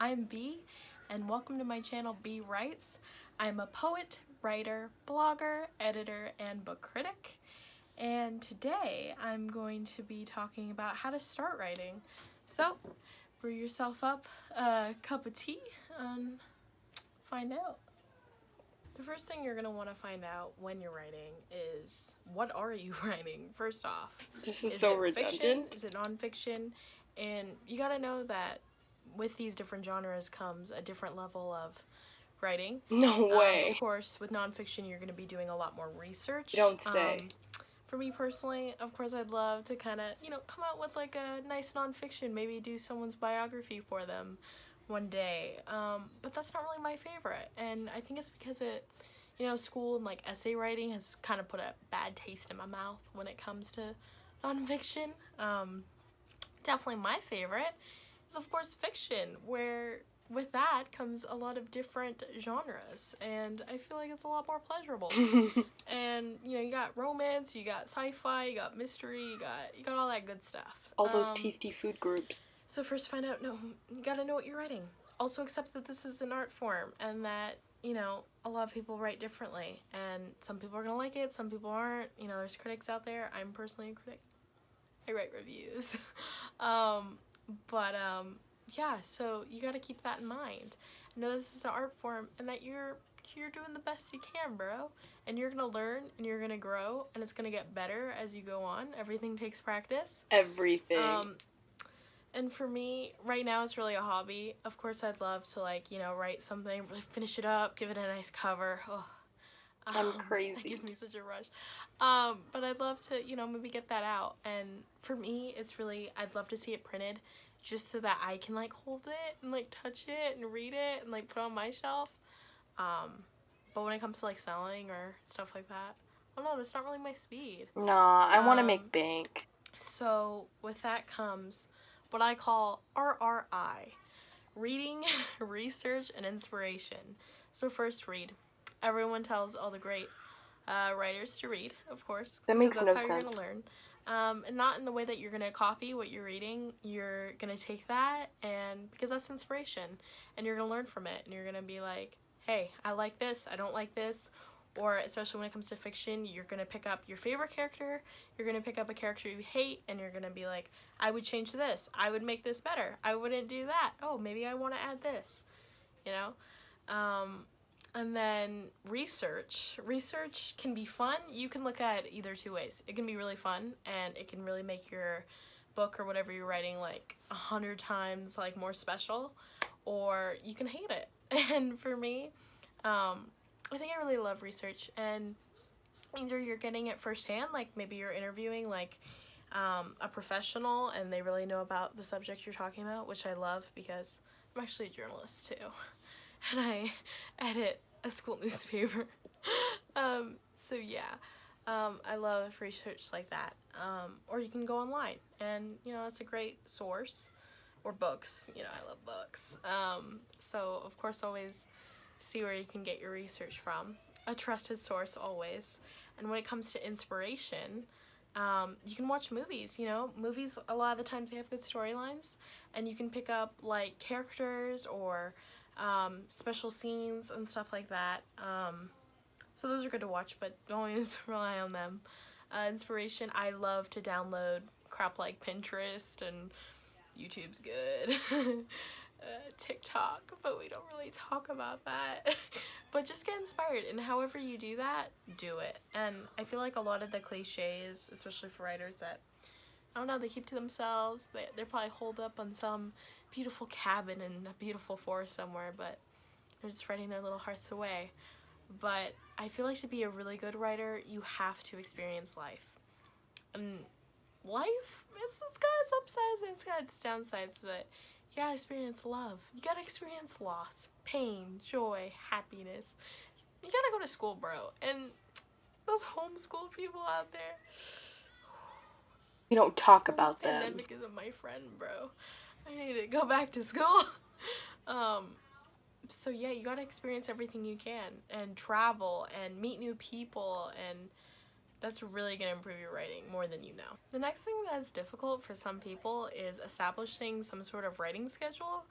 I'm Bee, and welcome to my channel Beewrites. I'm a poet, writer, blogger, editor, and book critic. And today I'm going to be talking about how to start writing. So, brew yourself up a cup of tea and find out. The first thing you're going to want to find out when you're writing is, what are you writing, first off? This is so redundant. Fiction? Is it nonfiction? And you got to know that with these different genres comes a different level of writing. No way. Of course, with nonfiction, you're going to be doing a lot more research. Don't say. For me personally, of course, I'd love to kind of, come out with like a nice nonfiction, maybe do someone's biography for them one day. But that's not really my favorite. And I think it's because school and like essay writing has kind of put a bad taste in my mouth when it comes to nonfiction. Definitely my favorite is, of course, fiction, where with that comes a lot of different genres, and I feel like it's a lot more pleasurable. And you got romance, you got sci-fi, you got mystery, you got all that good stuff. All those tasty food groups. So first you gotta know what you're writing. Also accept that this is an art form, and that a lot of people write differently, and some people are gonna like it, some people aren't. There's critics out there. I'm personally a critic. I write reviews. Yeah, so you gotta keep that in mind. Know that this is an art form, and that you're doing the best you can, bro. And you're gonna learn, and you're gonna grow, and it's gonna get better as you go on. Everything takes practice. Everything. And for me, right now, it's really a hobby. Of course, I'd love to write something, really finish it up, give it a nice cover. Oh. I'm crazy. It gives me such a rush. But I'd love to, maybe get that out. And for me, it's really, I'd love to see it printed just so that I can, hold it and, touch it and read it and, put it on my shelf. But when it comes to, selling or stuff like that, I don't know, that's not really my speed. Nah, I want to make bank. So with that comes what I call RRI. Reading, research, and inspiration. So first, read. Everyone tells all the great writers to read, of course. That makes no sense. That's how you're going to learn. And not in the way that you're going to copy what you're reading. You're going to take that, and because that's inspiration, and you're going to learn from it, and you're going to be like, hey, I like this, I don't like this. Or especially when it comes to fiction, you're going to pick up your favorite character, you're going to pick up a character you hate, and you're going to be like, I would change this, I would make this better, I wouldn't do that, oh, maybe I want to add this, And then research. Research can be fun. You can look at it either two ways. It can be really fun, and it can really make your book or whatever you're writing 100 times more special, or you can hate it. And for me, I think I really love research, and either you're getting it firsthand, maybe you're interviewing a professional and they really know about the subject you're talking about, which I love because I'm actually a journalist too, and I edit a school newspaper. So yeah, I love research like that. Or you can go online, and it's a great source, or books. I love books. So of course always see where you can get your research from. A trusted source always. And when it comes to inspiration, you can watch movies. Movies, a lot of the times they have good storylines, and you can pick up characters or special scenes and stuff like that. So those are good to watch, but don't always rely on them. Inspiration, I love to download crap like Pinterest, and YouTube's good. TikTok, but we don't really talk about that. But just get inspired, and however you do that, do it. And I feel like a lot of the cliches, especially for writers that, I don't know, they keep to themselves, they're probably holed up on some beautiful cabin in a beautiful forest somewhere, but they're just writing their little hearts away. But I feel like to be a really good writer, you have to experience life. And life, it's got its upsides and it's got its downsides, but you gotta experience love. You gotta experience loss, pain, joy, happiness. You gotta go to school, bro. And those homeschool people out there, we don't talk about this them. Pandemic isn't my friend, bro. I need to go back to school. So yeah, you gotta experience everything you can, and travel, and meet new people, and that's really going to improve your writing more than you know. The next thing that's difficult for some people is establishing some sort of writing schedule.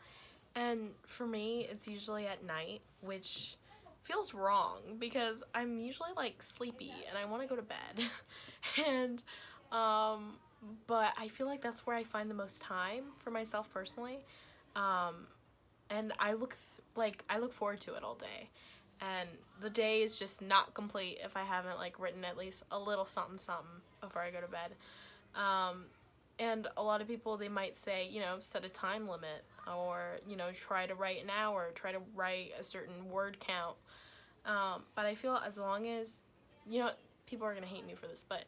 And for me, it's usually at night, which feels wrong because I'm usually like sleepy and I want to go to bed. and but I feel like that's where I find the most time for myself personally. Um and I look forward to it all day. And the day is just not complete if I haven't like written at least a little something something before I go to bed. Um and a lot of people, they might say, set a time limit, or try to write an hour, try to write a certain word count. But I feel as long as, people are gonna hate me for this, but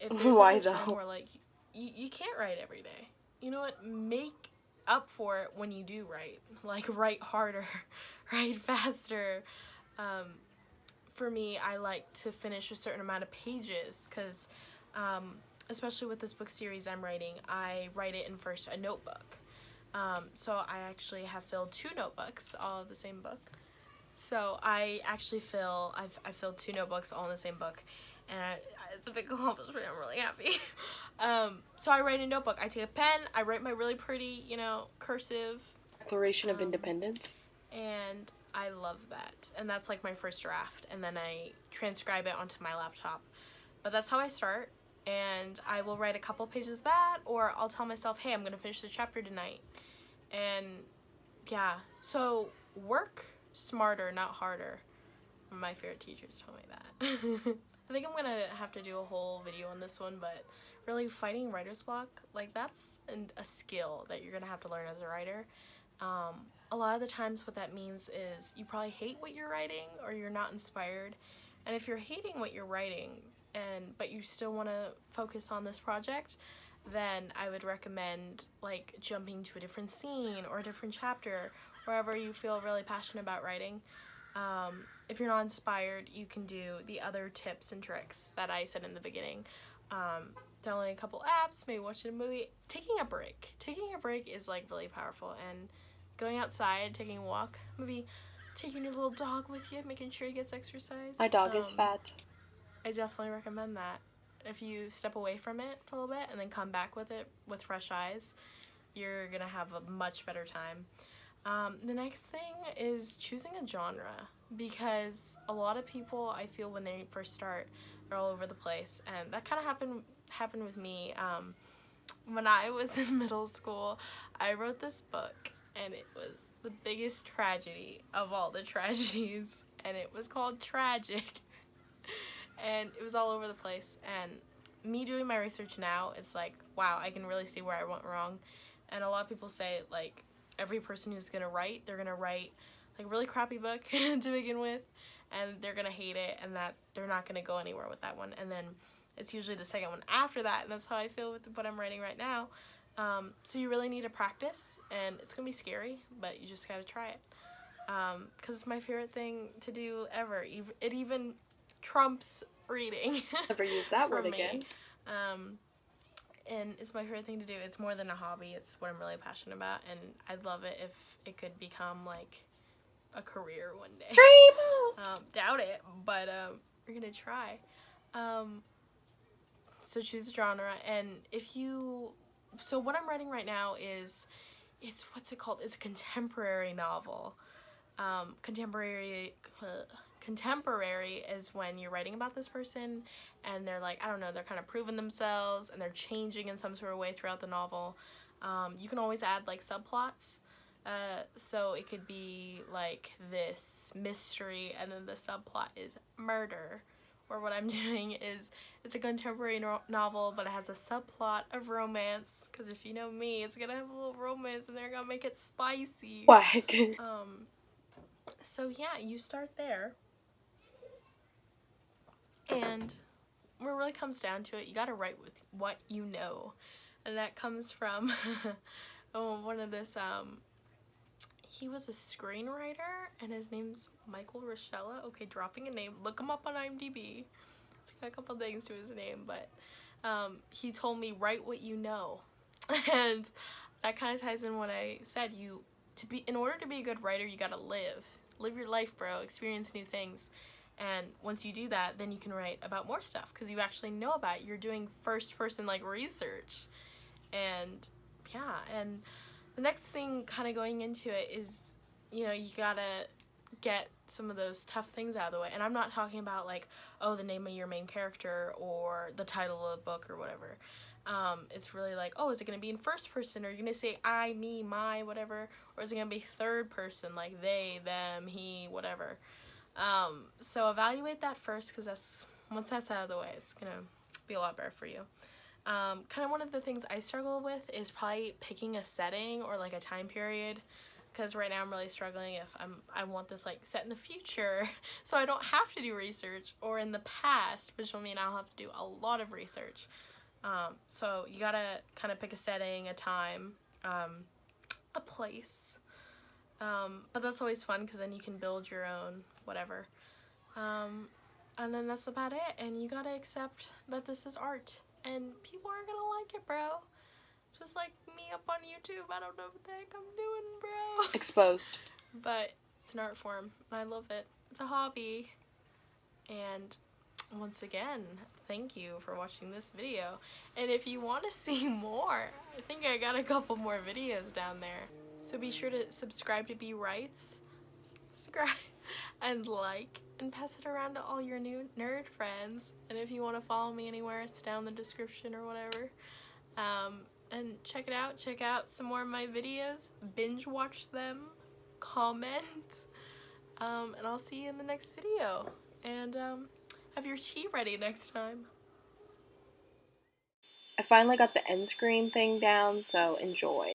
if there's Why like a time though? where like you can't write every day, you know what? Make up for it when you do write. Like write harder, write faster. Um, for me, I like to finish a certain amount of pages because, especially with this book series I'm writing, I write it in first a notebook. So I actually have filled 2 notebooks, all of the same book. So I filled 2 notebooks all in the same book, and it's a big accomplishment. I'm really happy. So I write in a notebook. I take a pen. I write my really pretty, cursive. Declaration of Independence. And I love that. And that's like my first draft. And then I transcribe it onto my laptop. But that's how I start. And I will write a couple pages of that, or I'll tell myself, hey, I'm going to finish the chapter tonight. And yeah, so work smarter, not harder. My favorite teachers told me that. I think I'm going to have to do a whole video on this one, but really fighting writer's block, like that's a skill that you're going to have to learn as a writer. A lot of the times what that means is you probably hate what you're writing or you're not inspired. And if you're hating what you're writing but you still want to focus on this project, then I would recommend like jumping to a different scene or a different chapter, wherever you feel really passionate about writing. If you're not inspired, you can do the other tips and tricks that I said in the beginning. Downloading a couple apps, maybe watching a movie, taking a break. Taking a break is like really powerful, and going outside, taking a walk, maybe taking your little dog with you, making sure he gets exercise. My dog is fat. I definitely recommend that. If you step away from it for a little bit and then come back with it with fresh eyes, you're gonna have a much better time. The next thing is choosing a genre, because a lot of people, I feel, when they first start, they're all over the place, and that kind of happened with me. When I was in middle school, I wrote this book, and it was the biggest tragedy of all the tragedies, and it was called Tragic. And it was all over the place, and me doing my research now, it's like, wow, I can really see where I went wrong. And a lot of people say, like, every person who's gonna write, they're gonna write like a really crappy book to begin with, and they're gonna hate it, and that they're not gonna go anywhere with that one. And then it's usually the second one after that, and that's how I feel with what I'm writing right now. So you really need to practice, and it's gonna be scary, but you just gotta try it. Because it's my favorite thing to do ever. It even trumps reading. Never use that word for me. again. And it's my favorite thing to do. It's more than a hobby. It's what I'm really passionate about, and I'd love it if it could become like a career one day. Doubt it, but we're gonna try. So choose a genre, and so what I'm writing right now is, what's it called? It's a contemporary novel. Contemporary is when you're writing about this person and they're like, I don't know, they're kind of proving themselves and they're changing in some sort of way throughout the novel. You can always add like subplots. So it could be like this mystery and then the subplot is murder. Or what I'm doing is, it's a contemporary novel, but it has a subplot of romance, because if you know me, it's gonna have a little romance and they're gonna make it spicy. Whack. So yeah, you start there, and when it really comes down to it, you gotta write with what you know, and that comes from one of this, he was a screenwriter, and his name's Michael Rochella. Okay, dropping a name, look him up on IMDb. It's got a couple things to his name, but he told me, write what you know, and that kind of ties in what I said. In order to be a good writer, you gotta live your life, bro. Experience new things, and once you do that, then you can write about more stuff because you actually know about it. You're doing first person like research, and yeah, and The next thing kind of going into it is, you gotta get some of those tough things out of the way. And I'm not talking about like, oh, the name of your main character or the title of the book or whatever. It's really like, oh, is it going to be in first person? Or are you going to say I, me, my, whatever? Or is it going to be third person, like they, them, he, whatever? So evaluate that first, because once that's out of the way, it's going to be a lot better for you. Kind of one of the things I struggle with is probably picking a setting or like a time period, because right now I'm really struggling if I want this like set in the future so I don't have to do research, or in the past, which will mean I'll have to do a lot of research. So you gotta kind of pick a setting, a time, a place. But that's always fun because then you can build your own whatever. And then that's about it. And you gotta accept that this is art. And people aren't gonna like it, bro. Just like me up on YouTube. I don't know what the heck I'm doing, bro. Exposed. But it's an art form. And I love it. It's a hobby. And once again, thank you for watching this video. And if you want to see more, I think I got a couple more videos down there. So be sure to subscribe to beewrites, subscribe, and like, and pass it around to all your new nerd friends. And if you want to follow me anywhere, it's down in the description or whatever. And check it out. Check out some more of my videos. Binge watch them. Comment. And I'll see you in the next video. And have your tea ready next time. I finally got the end screen thing down, so enjoy.